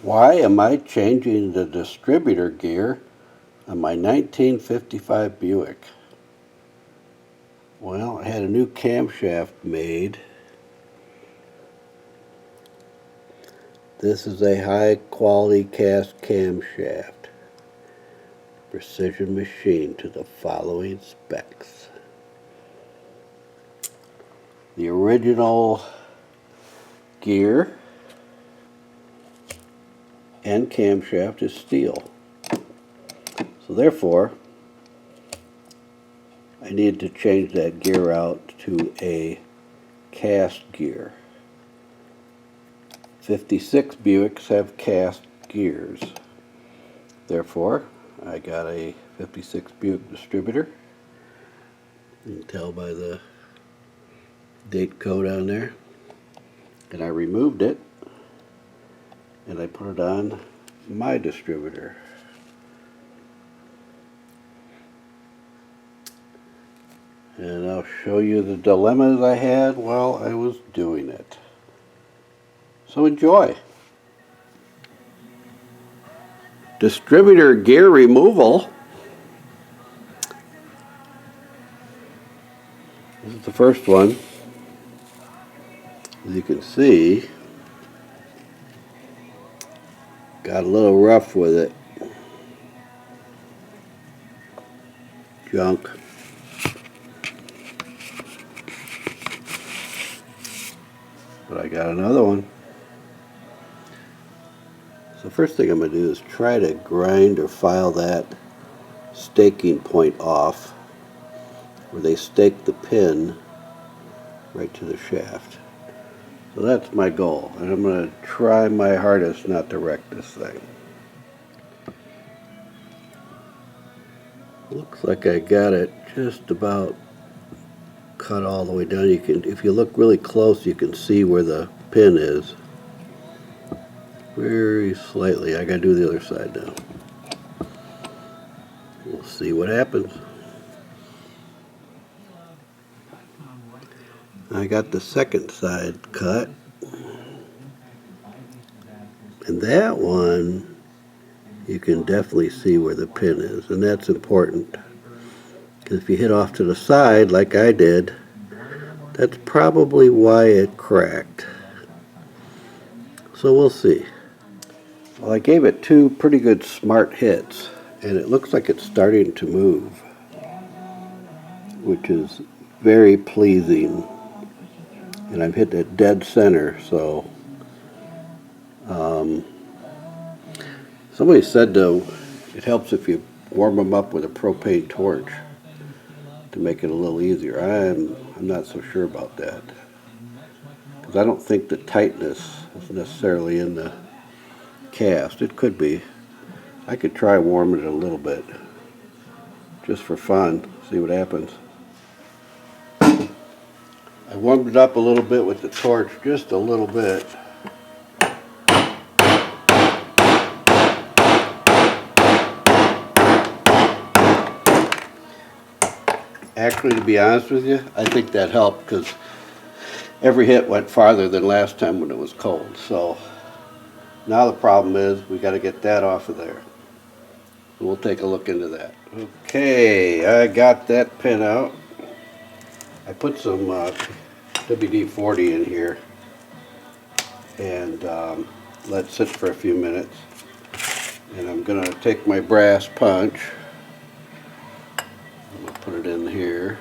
Why am I changing the distributor gear on my 1955 Buick? Well, I had a new camshaft made. This is a high quality cast camshaft. Precision machine to the following specs. The original gear and camshaft is steel. So therefore, I needed to change that gear out to a cast gear. 56 Buicks have cast gears. Therefore, I got a 56 Buick Distributor. You can tell by the date code on there. And I removed it and I put it on my distributor. And I'll show you the dilemmas I had while I was doing it. So enjoy. Distributor gear removal. This is the first one. As you can see, got a little rough with it. Junk. But I got another one. So first thing I'm going to do is try to grind or file that staking point off where they stake the pin right to the shaft. So that's my goal, and I'm going to try my hardest not to wreck this thing. Looks like I got it just about cut all the way down. You can, if you look really close, you can see where the pin is. Very slightly. I gotta do the other side now. We'll see what happens. I got the second side cut. And that one, you can definitely see where the pin is, and that's important. Because if you hit off to the side, like I did, that's probably why it cracked. So we'll see. Well, I gave it two pretty good smart hits, and it looks like it's starting to move, which is very pleasing. And I've hit it dead center, so somebody said though it helps if you warm them up with a propane torch to make it a little easier. I'm not so sure about that, because I don't think the tightness is necessarily in the cast. It could be. I could try warming it a little bit just for fun, see what happens. I warmed it up a little bit with the torch, just a little bit. Actually, to be honest with you, I think that helped, because every hit went farther than last time when it was cold. So now the problem is we got to get that off of there. We'll take a look into that. Okay, I got that pin out. I put some WD-40 in here and let it sit for a few minutes. And I'm going to take my brass punch. I'm going to put it in here.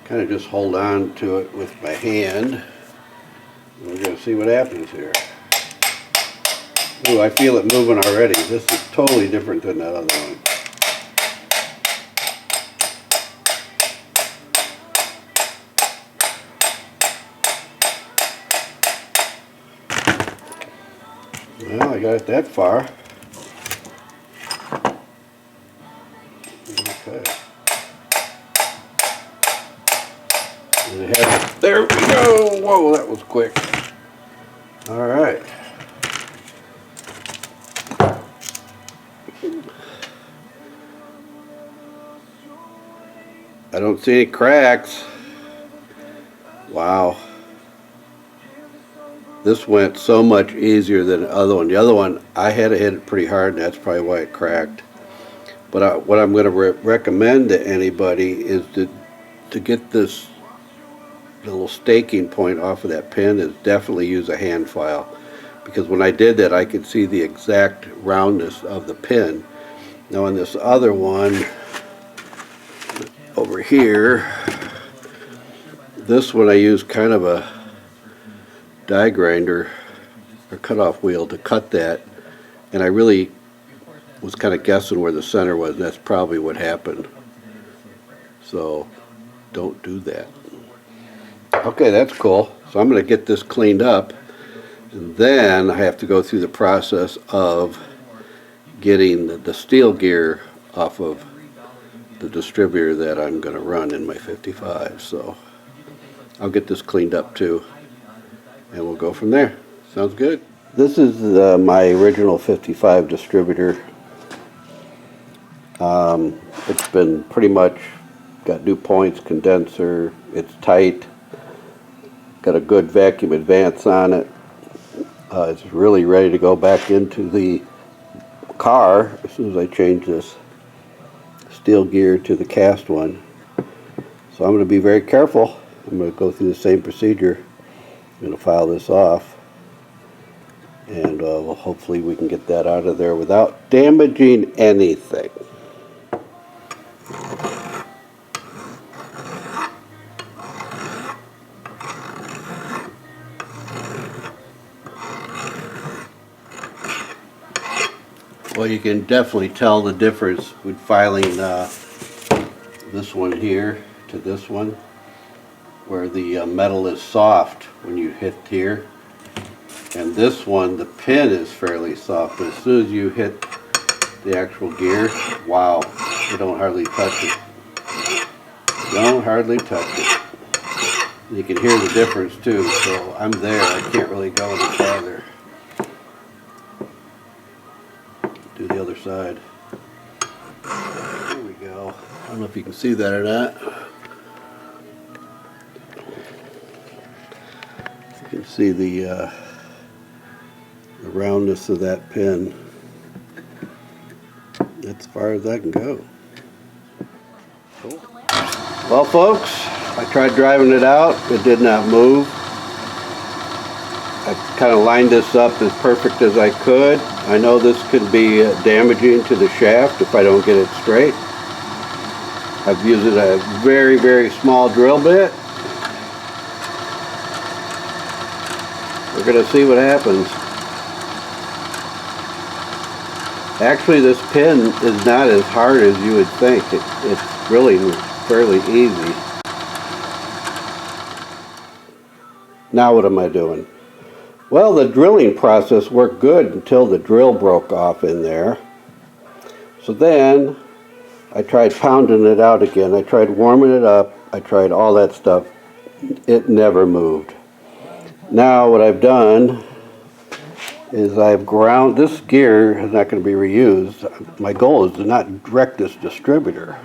Kind of just hold on to it with my hand. And we're going to see what happens here. Ooh, I feel it moving already. This is totally different than that other one. Well, I got it that far. Okay. There we go. Whoa, that was quick. All right. I don't see any cracks. Wow. This went so much easier than the other one. The other one, I had to hit it pretty hard, and that's probably why it cracked. But what I'm going to recommend to anybody is to get this little staking point off of that pin is definitely use a hand file. Because when I did that, I could see the exact roundness of the pin. Now on this other one, over here, this one I used kind of a die grinder or cutoff wheel to cut that, and I really was kind of guessing where the center was, and that's probably what happened. So don't do that. Okay, that's cool. So I'm going to get this cleaned up, and then I have to go through the process of getting the steel gear off of the distributor that I'm going to run in my 55. So I'll get this cleaned up too, and we'll go from there. Sounds good. This is my original 55 distributor. It's been pretty much got new points, condenser, it's tight, got a good vacuum advance on it. It's really ready to go back into the car as soon as I change this steel gear to the cast one. So I'm going to be very careful. I'm going to go through the same procedure. I'm going to file this off, and well, hopefully we can get that out of there without damaging anything. Well, you can definitely tell the difference with filing this one here to this one, where the metal is soft when you hit here, and this one, the pin is fairly soft, but as soon as you hit the actual gear, wow, you don't hardly touch it. Don't hardly touch it. You can hear the difference too, so I'm there. I can't really go any farther. Do the other side. There we go. I don't know if you can see that or not. You can see the roundness of that pin. That's as far as I can go. Cool. Well, folks, I tried driving it out. It did not move. I kind of lined this up as perfect as I could. I know this could be damaging to the shaft if I don't get it straight. I've used a very, very small drill bit. We're going to see what happens. Actually, this pin is not as hard as you would think. It's really fairly easy. Now what am I doing? Well, the drilling process worked good until the drill broke off in there. So then I tried pounding it out again. I tried warming it up. I tried all that stuff. It never moved. Now what I've done is I've ground, this gear is not going to be reused. My goal is to not wreck this distributor.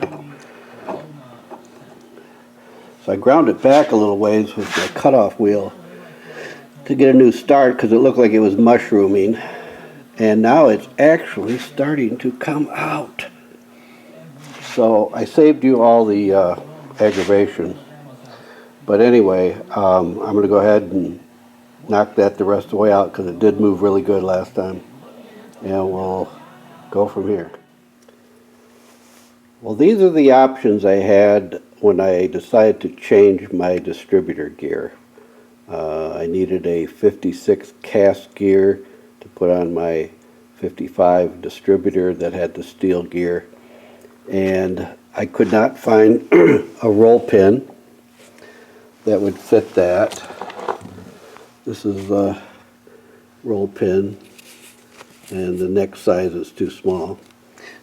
So I ground it back a little ways with the cutoff wheel to get a new start because it looked like it was mushrooming, and now it's actually starting to come out. So I saved you all the aggravation, but anyway, I'm going to go ahead and knock that the rest of the way out because it did move really good last time, and we'll go from here. Well, these are the options I had when I decided to change my distributor gear. I needed a 56 cast gear to put on my 55 distributor that had the steel gear, and I could not find a roll pin that would fit that. This is a roll pin, and the neck size is too small.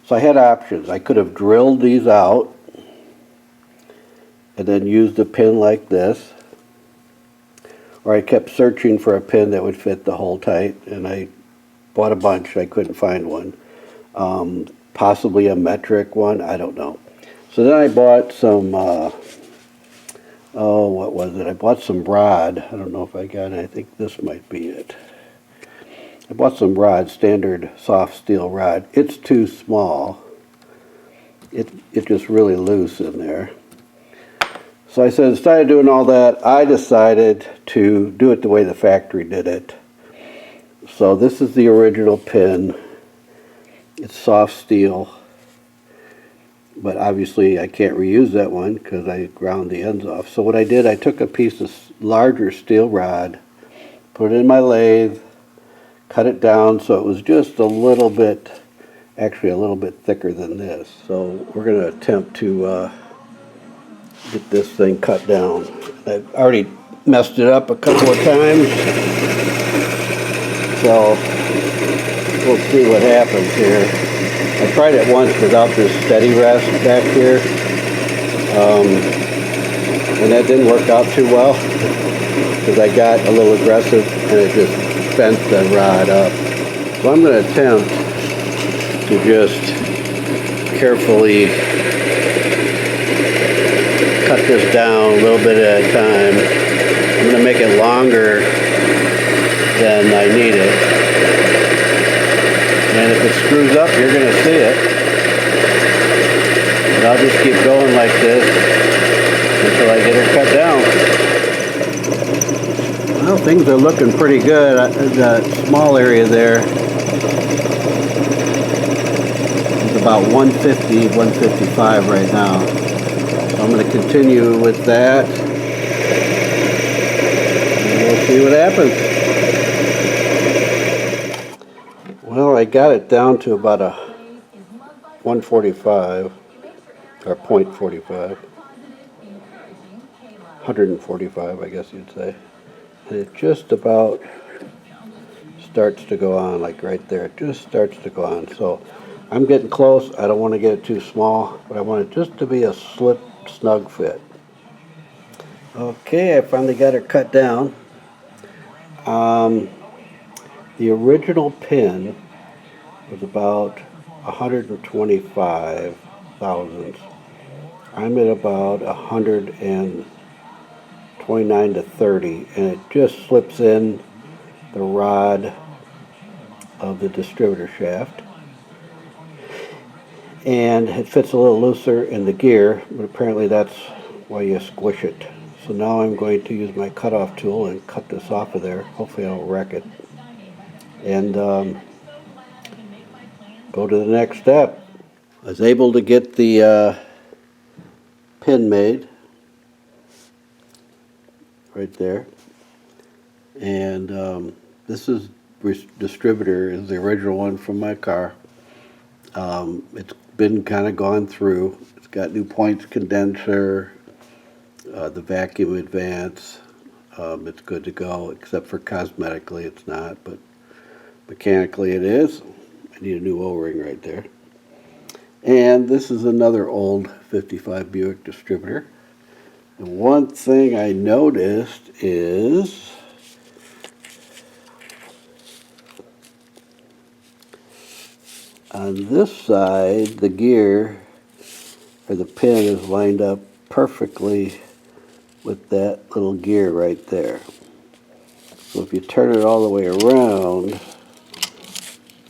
So I had options. I could have drilled these out and then used a pin like this, or I kept searching for a pin that would fit the hole tight, and I bought a bunch. I couldn't find one. Possibly a metric one, I don't know. So then I bought some oh, what was it? I bought some rod. I don't know if I got it. I think this might be it. I bought some rod, standard soft steel rod. It's too small. It's just really loose in there. So I said, instead of doing all that, I decided to do it the way the factory did it. So this is the original pin. It's soft steel. But obviously I can't reuse that one because I ground the ends off. So what I did, I took a piece of larger steel rod, put it in my lathe, cut it down so it was just a little bit, actually a little bit thicker than this. So we're going to attempt to get this thing cut down. I've already messed it up a couple of times, so we'll see what happens here. I tried it once without this steady rest back here, and that didn't work out too well because I got a little aggressive and it just bent the rod up. So I'm going to attempt to just carefully cut this down a little bit at a time. I'm going to make it longer than I need it. And if it screws up, you're going to see it. But I'll just keep going like this until I get her cut down. Well, things are looking pretty good. The small area there is about 150, 155 right now. I'm going to continue with that, and we'll see what happens. Well, I got it down to about a 145, or 0.45, 145, I guess you'd say. And it just about starts to go on, like right there. It just starts to go on. So I'm getting close. I don't want to get it too small, but I want it just to be a snug fit. Okay, I finally got her cut down. The original pin was about 125 thousandths. I'm at about 129 to 30, and it just slips in the rod of the distributor shaft. And it fits a little looser in the gear, but apparently that's why you squish it. So now I'm going to use my cutoff tool and cut this off of there. Hopefully I don't wreck it. And go to the next step. I was able to get the pin made right there. And this is Distributor, is the original one from my car. It's been kind of gone through. It's got new points condenser, the vacuum advance. It's good to go, except for cosmetically it's not, but mechanically it is. I need a new O-ring right there. And this is another old 55 Buick Distributor. And one thing I noticed is on this side, the gear, or the pin, is lined up perfectly with that little gear right there. So if you turn it all the way around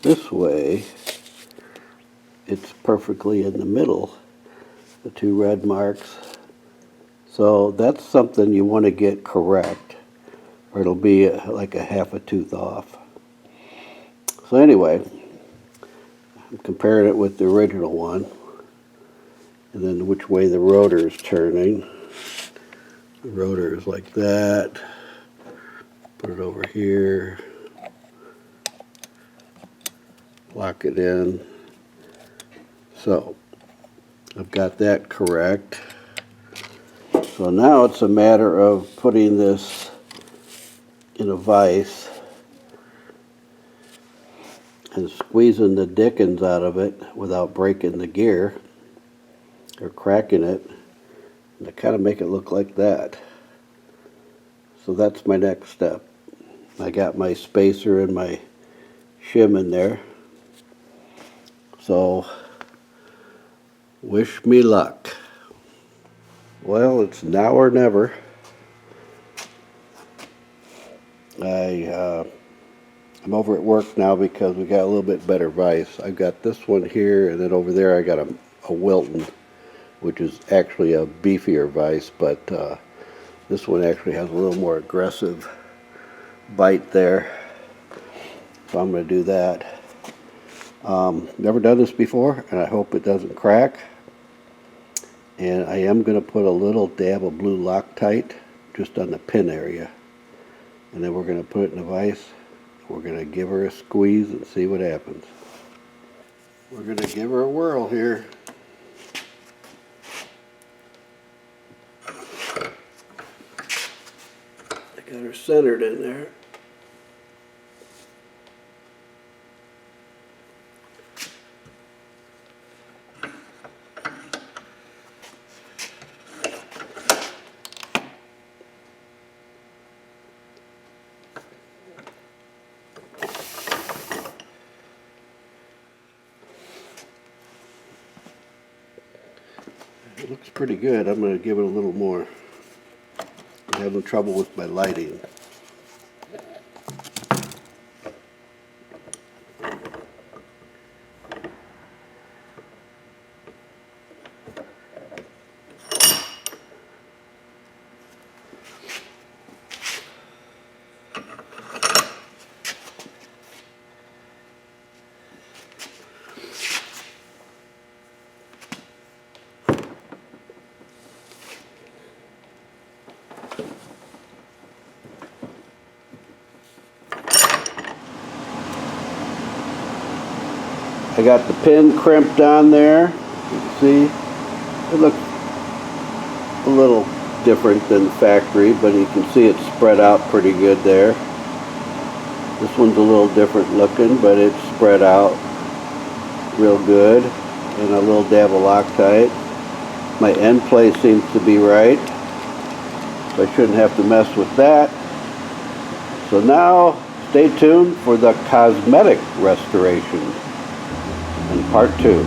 this way, it's perfectly in the middle, the two red marks. So that's something you want to get correct, or it'll be like a half a tooth off. So anyway, I'm comparing it with the original one, and then which way the rotor is turning. The rotor is like that. Put it over here. Lock it in. So I've got that correct. So now it's a matter of putting this in a vise and squeezing the dickens out of it without breaking the gear or cracking it, and to kind of make it look like that. So that's my next step. I got my spacer and my shim in there. So wish me luck. Well, it's now or never. I'm over at work now because we got a little bit better vise. I've got this one here, and then over there I got a Wilton, which is actually a beefier vise, but this one actually has a little more aggressive bite there. So I'm going to do that. Never done this before, and I hope it doesn't crack. And I am going to put a little dab of blue Loctite just on the pin area. And then we're going to put it in the vise. We're going to give her a squeeze and see what happens. We're going to give her a whirl here. I got her centered in there. It looks pretty good. I'm going to give it a little more. I'm having trouble with my lighting. I got the pin crimped on there. You can see it looks a little different than the factory, but you can see it spread out pretty good there. This one's a little different looking, but it's spread out real good. And a little dab of Loctite. My end plate seems to be right, so I shouldn't have to mess with that. So now stay tuned for the cosmetic restoration in part 2.